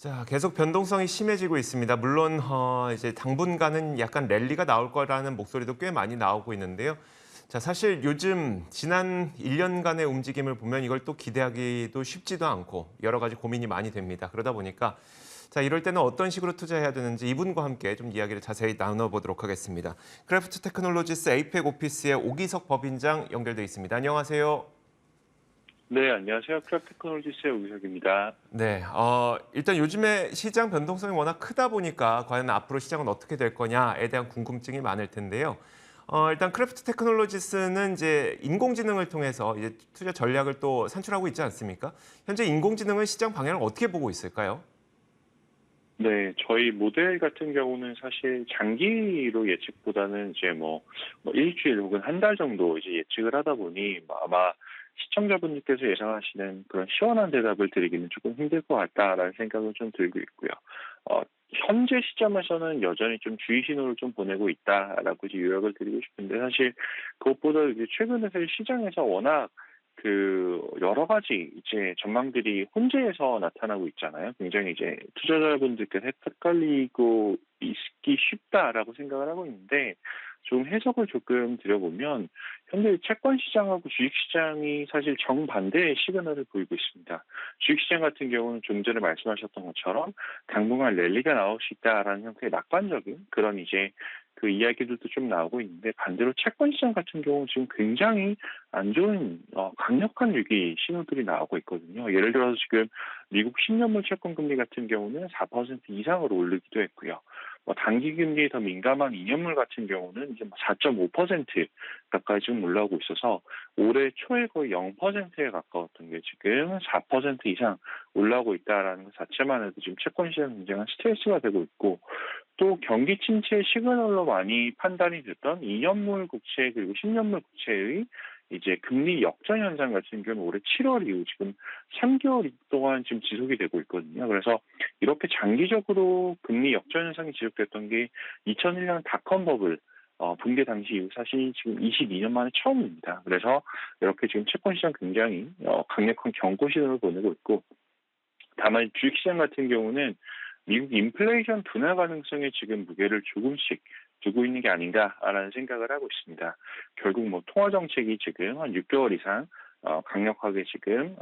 자, 계속 변동성이 심해지고 있습니다. 물론 이제 당분간은 약간 랠리가 나올 거라는 목소리도 꽤 많이 나오고 있는데요. 자, 사실 요즘 지난 1년간의 움직임을 보면 이걸 또 기대하기도 쉽지도 않고 여러 가지 고민이 많이 됩니다. 그러다 보니까 자, 이럴 때는 어떤 식으로 투자해야 되는지 이분과 함께 좀 이야기를 자세히 나눠보도록 하겠습니다. 크래프트 테크놀로지스 에이펙 오피스의 오기석 법인장 연결돼 있습니다. 안녕하세요. 네, 안녕하세요. 크래프트 테크놀로지스의 우석입니다. 네, 일단 요즘에 시장 변동성이 워낙 크다 보니까 과연 앞으로 시장은 어떻게 될 거냐에 대한 궁금증이 많을 텐데요. 일단 크래프트 테크놀로지스는 이제 인공지능을 통해서 이제 투자 전략을 또 산출하고 있지 않습니까? 현재 인공지능은 시장 방향을 어떻게 보고 있을까요? 네, 저희 모델 같은 경우는 사실 장기로 예측보다는 이제 일주일 혹은 한 달 정도 이제 예측을 하다 보니 아마 시청자분들께서 예상하시는 그런 시원한 대답을 드리기는 조금 힘들 것 같다라는 생각을 좀 들고 있고요. 어, 현재 시점에서는 여전히 좀 주의 신호를 좀 보내고 있다라고 이제 요약을 드리고 싶은데 사실 그것보다 이제 최근에 사실 시장에서 워낙 여러 가지 이제 전망들이 혼재해서 나타나고 있잖아요. 굉장히 이제 투자자분들께서 헷갈리고 있기 쉽다라고 생각을 하고 있는데 좀 해석을 조금 드려보면 현재 채권 시장하고 주식 시장이 사실 정반대의 시그널을 보이고 있습니다. 주식 시장 같은 경우는 좀 전에 말씀하셨던 것처럼 당분간 랠리가 나올 수 있다라는 형태의 낙관적인 그런 이제 그 이야기들도 좀 나오고 있는데 반대로 채권 시장 같은 경우는 지금 굉장히 안 좋은 강력한 위기 신호들이 나오고 있거든요. 예를 들어서 지금 미국 10년물 채권 금리 같은 경우는 4% 이상으로 오르기도 했고요. 단기 금리에 더 민감한 2년물 같은 경우는 이제 4.5% 가까이 지금 올라오고 있어서 올해 초에 거의 0%에 가까웠던 게 지금 4% 이상 올라오고 있다라는 것 자체만 해도 지금 채권 시장 굉장한 스트레스가 되고 있고 또 경기 침체 시그널로 많이 판단이 됐던 2년물 국채 그리고 10년물 국채의 이제 금리 역전 현상 같은 경우는 올해 7월 이후 지금 3개월 동안 지금 지속이 되고 있거든요. 그래서 이렇게 장기적으로 금리 역전 현상이 지속됐던 게 2001년 닷컴 버블 붕괴 당시 이후 사실 지금 22년 만에 처음입니다. 그래서 이렇게 지금 채권 시장 굉장히 강력한 경고 신호를 보내고 있고 다만 주식시장 같은 경우는 미국 인플레이션 둔화 가능성에 지금 무게를 조금씩 두고 있는 게 아닌가라는 생각을 하고 있습니다. 결국 통화 정책이 지금 한 6개월 이상 강력하게 지금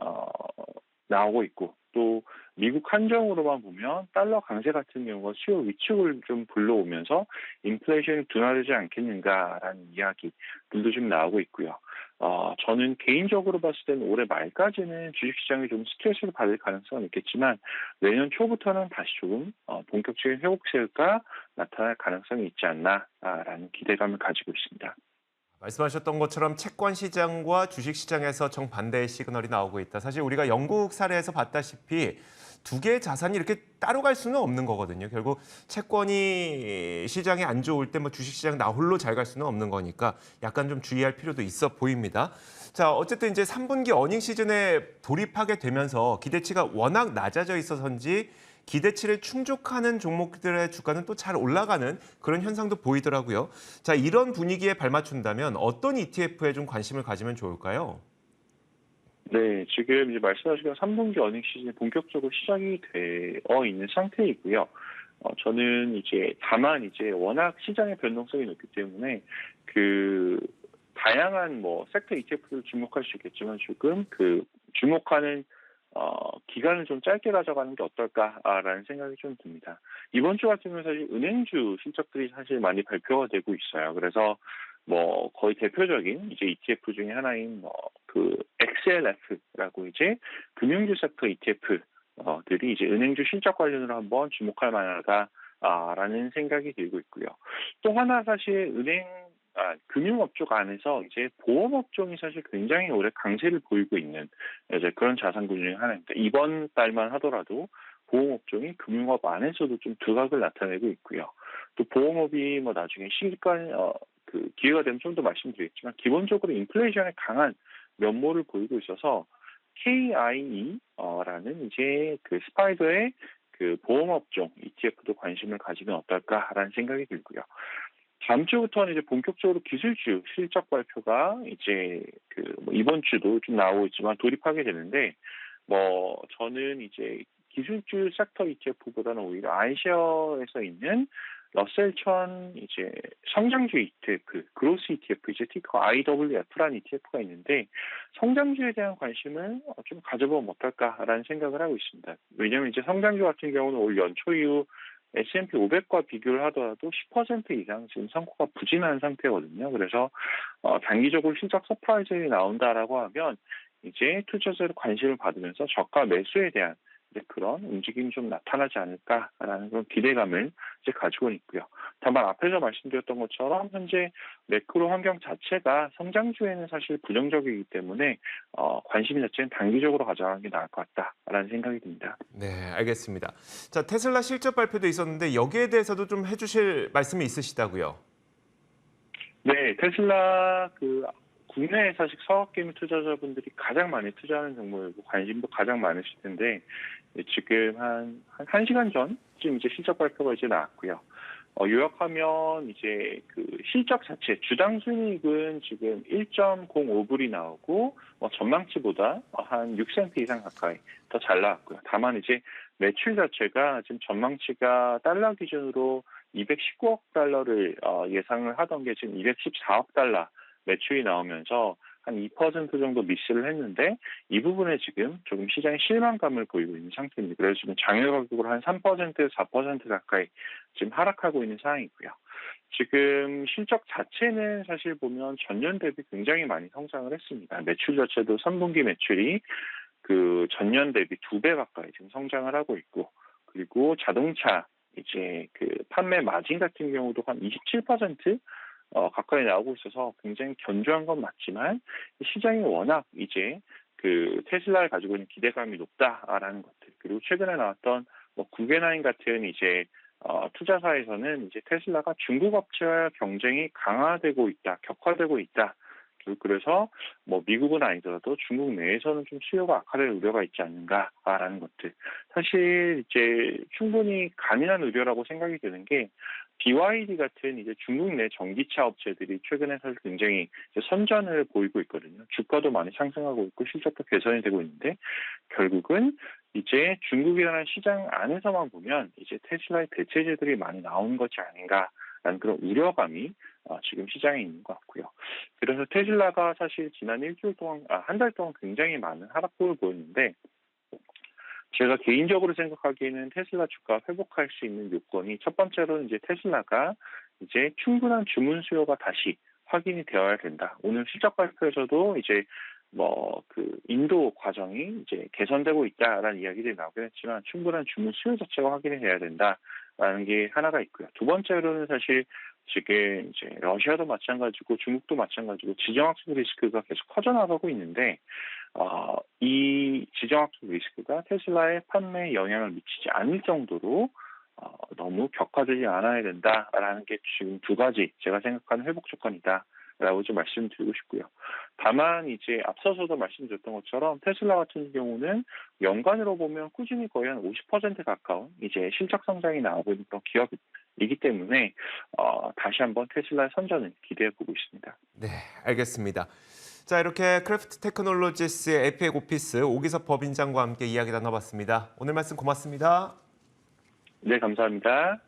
나오고 있고 또 미국 한정으로만 보면 달러 강세 같은 경우가 수요 위축을 좀 불러오면서 인플레이션이 둔화되지 않겠는가라는 이야기들도 좀 나오고 있고요. 저는 개인적으로 봤을 때는 올해 말까지는 주식시장이 좀 스트레스를 받을 가능성은 있겠지만 내년 초부터는 다시 조금 본격적인 회복세가 나타날 가능성이 있지 않나라는 기대감을 가지고 있습니다. 말씀하셨던 것처럼 채권 시장과 주식 시장에서 정반대의 시그널이 나오고 있다. 사실 우리가 영국 사례에서 봤다시피 두 개의 자산이 이렇게 따로 갈 수는 없는 거거든요. 결국 채권이 시장이 안 좋을 때 뭐 주식 시장 나 홀로 잘 갈 수는 없는 거니까 약간 좀 주의할 필요도 있어 보입니다. 자, 어쨌든 이제 3분기 어닝 시즌에 돌입하게 되면서 기대치가 워낙 낮아져 있어서인지 기대치를 충족하는 종목들의 주가는 또 잘 올라가는 그런 현상도 보이더라고요. 자, 이런 분위기에 발맞춘다면 어떤 ETF에 좀 관심을 가지면 좋을까요? 네, 지금 이제 말씀하신 3분기 어닝 시즌이 본격적으로 시작이 되어 있는 상태이고요. 저는 이제 다만 이제 워낙 시장의 변동성이 높기 때문에 그 다양한 섹터 ETF를 주목할 수 있겠지만 조금 주목하는 기간을 좀 짧게 가져가는 게 어떨까라는 생각이 좀 듭니다. 이번 주 같은 경우는 사실 은행주 실적들이 사실 많이 발표가 되고 있어요. 그래서 거의 대표적인 이제 ETF 중에 하나인 XLF라고 이제 금융주 섹터 ETF 들이 이제 은행주 실적 관련으로 한번 주목할 만하다라는 생각이 들고 있고요. 또 하나 사실 금융업종 안에서 이제 보험업종이 사실 굉장히 올해 강세를 보이고 있는 이제 그런 자산군 중에 하나입니다. 이번 달만 하더라도 보험업종이 금융업 안에서도 좀 두각을 나타내고 있고요. 또 보험업이 나중에 시간 기회가 되면 좀 더 말씀드리겠지만 기본적으로 인플레이션에 강한 면모를 보이고 있어서 KIE라는 이제 스파이더의 보험업종 ETF도 관심을 가지면 어떨까라는 생각이 들고요. 다음 주부터는 이제 본격적으로 기술주 실적 발표가 이제 이번 주도 좀 나오고 있지만 돌입하게 되는데 저는 이제 기술주 섹터 ETF보다는 오히려 아이셔에서 있는 러셀1000 이제 성장주 ETF, 그로스 ETF, 이제 티커 IWF라는 ETF가 있는데 성장주에 대한 관심을 좀 가져보면 어떨까라는 생각을 하고 있습니다. 왜냐하면 이제 성장주 같은 경우는 올 연초 이후 S&P 500과 비교를 하더라도 10% 이상 지금 성과가 부진한 상태거든요. 그래서 단기적으로 실적 서프라이즈가 나온다라고 하면 이제 투자자들 관심을 받으면서 저가 매수에 대한 이제 그런 움직임이 좀 나타나지 않을까라는 그런 기대감을 이제 가지고 있고요. 다만 앞에서 말씀드렸던 것처럼 현재 매크로 환경 자체가 성장주에는 사실 부정적이기 때문에 관심 자체는 단기적으로 가져가는 게 나을 것 같다라는 생각이 듭니다. 네, 알겠습니다. 자, 테슬라 실적 발표도 있었는데 여기에 대해서도 좀 해주실 말씀이 있으시다고요? 네, 테슬라 국내 사실 서학개미 투자자분들이 가장 많이 투자하는 종목이고 관심도 가장 많으실 텐데 지금 한 1시간 전쯤 이제 실적 발표가 이제 나왔고요. 요약하면 이제 그 실적 자체 주당 순이익은 지금 1.05불이 나오고 전망치보다 한 6센트 이상 가까이 더 잘 나왔고요. 다만 이제 매출 자체가 지금 전망치가 달러 기준으로 219억 달러를 예상을 하던 게 지금 214억 달러 매출이 나오면서 한 2% 정도 미스를 했는데 이 부분에 지금 조금 시장의 실망감을 보이고 있는 상태입니다. 그래서 지금 장외 가격으로 한 3%, 4% 가까이 지금 하락하고 있는 상황이고요. 지금 실적 자체는 사실 보면 전년 대비 굉장히 많이 성장을 했습니다. 매출 자체도 3분기 매출이 그 전년 대비 2배 가까이 지금 성장을 하고 있고, 그리고 자동차 이제 그 판매 마진 같은 경우도 한 27% 가까이 나오고 있어서 굉장히 견조한 건 맞지만 시장이 워낙 이제 그 테슬라를 가지고 있는 기대감이 높다라는 것들, 그리고 최근에 나왔던 구겐하임 같은 이제 투자사에서는 이제 테슬라가 중국 업체와 경쟁이 강화되고 있다, 격화되고 있다. 그래서 미국은 아니더라도 중국 내에서는 좀 수요가 악화될 우려가 있지 않는가라는 것들. 사실 이제 충분히 가능한 우려라고 생각이 드는 게 BYD 같은 이제 중국 내 전기차 업체들이 최근에 사실 굉장히 이제 선전을 보이고 있거든요. 주가도 많이 상승하고 있고 실적도 개선이 되고 있는데 결국은 이제 중국이라는 시장 안에서만 보면 이제 테슬라의 대체제들이 많이 나오는 것이 아닌가라는 그런 우려감이 지금 시장에 있는 것 같고요. 그래서 테슬라가 사실 지난 일주일 동안, 한 달 동안 굉장히 많은 하락폭을 보였는데 제가 개인적으로 생각하기에는 테슬라 주가 회복할 수 있는 요건이 첫 번째로는 이제 테슬라가 이제 충분한 주문 수요가 다시 확인이 되어야 된다. 오늘 실적 발표에서도 이제 그 인도 과정이 이제 개선되고 있다라는 이야기들이 나오긴 했지만 충분한 주문 수요 자체가 확인이 돼야 된다라는 게 하나가 있고요. 두 번째로는 사실 지금 이제 러시아도 마찬가지고 중국도 마찬가지고 지정학적 리스크가 계속 커져나가고 있는데 이 지정학적 리스크가 테슬라의 판매에 영향을 미치지 않을 정도로 너무 격화되지 않아야 된다라는 게 지금 두 가지 제가 생각하는 회복 조건이다라고 좀 말씀드리고 싶고요. 다만 이제 앞서서도 말씀드렸던 것처럼 테슬라 같은 경우는 연간으로 보면 꾸준히 거의 한 50% 가까운 이제 실적 성장이 나오고 있는 그런 기업이기 때문에 다시 한번 테슬라의 선전을 기대해 보고 있습니다. 네, 알겠습니다. 자, 이렇게 크래프트 테크놀로지스의 에픽 오피스 오기섭 법인장과 함께 이야기 나눠봤습니다. 오늘 말씀 고맙습니다. 네, 감사합니다.